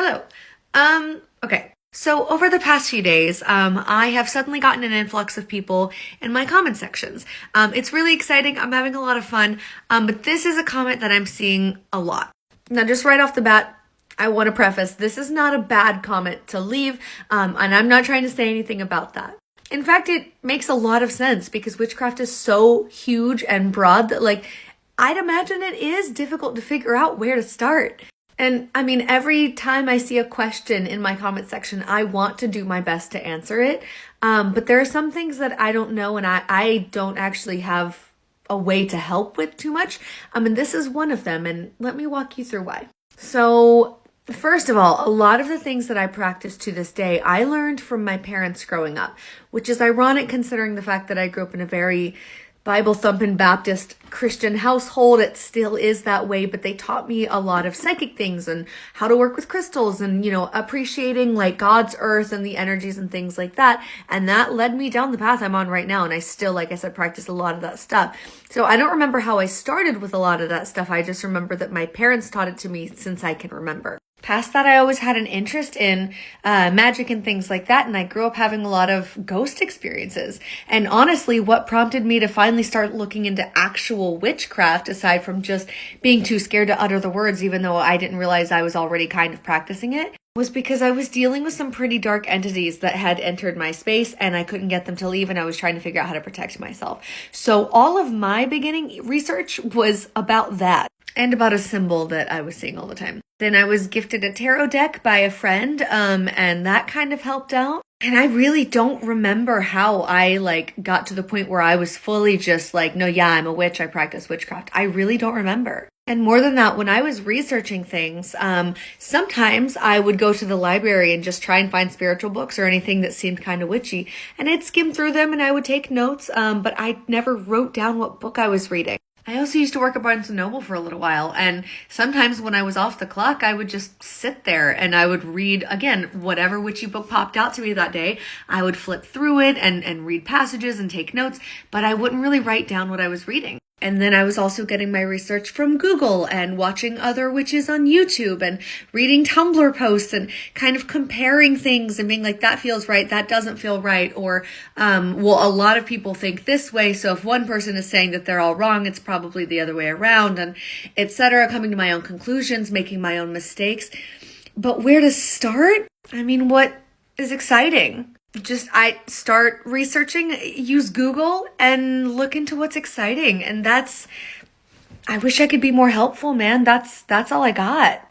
Hello. Okay. So over the past few days, I have suddenly gotten an influx of people in my comment sections. It's really exciting. I'm having a lot of fun. But this is a comment that I'm seeing a lot. Now, just right off the bat, I want to preface, this is not a bad comment to leave, and I'm not trying to say anything about that. In fact, it makes a lot of sense because witchcraft is so huge and broad that, I'd imagine it is difficult to figure out where to start. And I mean, every time I see a question in my comment section, I want to do my best to answer it. But there are some things that I don't know and I don't actually have a way to help with too much. And this is one of them. And let me walk you through why. So first of all, a lot of the things that I practice to this day, I learned from my parents growing up, which is ironic considering the fact that I grew up in a very Bible-thumping Baptist Christian household. It still is that way, but they taught me a lot of psychic things and how to work with crystals and, appreciating God's earth and the energies and things like that. And that led me down the path I'm on right now. And I still, like I said, practice a lot of that stuff. So I don't remember how I started with a lot of that stuff. I just remember that my parents taught it to me since I can remember. Past that, I always had an interest in magic and things like that, and I grew up having a lot of ghost experiences. And honestly, what prompted me to finally start looking into actual witchcraft, aside from just being too scared to utter the words, even though I didn't realize I was already kind of practicing it, was because I was dealing with some pretty dark entities that had entered my space and I couldn't get them to leave, and I was trying to figure out how to protect myself. So all of my beginning research was about that and about a symbol that I was seeing all the time. Then I was gifted a tarot deck by a friend, and that kind of helped out. And I really don't remember how I got to the point where I was fully just no, yeah, I'm a witch, I practice witchcraft. I really don't remember. And more than that, when I was researching things, sometimes I would go to the library and just try and find spiritual books or anything that seemed kind of witchy. And I'd skim through them and I would take notes, but I never wrote down what book I was reading. I also used to work at Barnes & Noble for a little while, and sometimes when I was off the clock, I would just sit there and I would read, again, whatever witchy book popped out to me that day. I would flip through it and read passages and take notes, but I wouldn't really write down what I was reading. And then I was also getting my research from Google and watching other witches on YouTube and reading Tumblr posts and kind of comparing things and being like, that feels right, that doesn't feel right. Or, well, a lot of people think this way, so if one person is saying that they're all wrong, it's probably the other way around, and etc. Coming to my own conclusions, making my own mistakes. But where to start? I mean, what is exciting? I start researching, use Google, and look into what's exciting. And I wish I could be more helpful, man. That's all I got.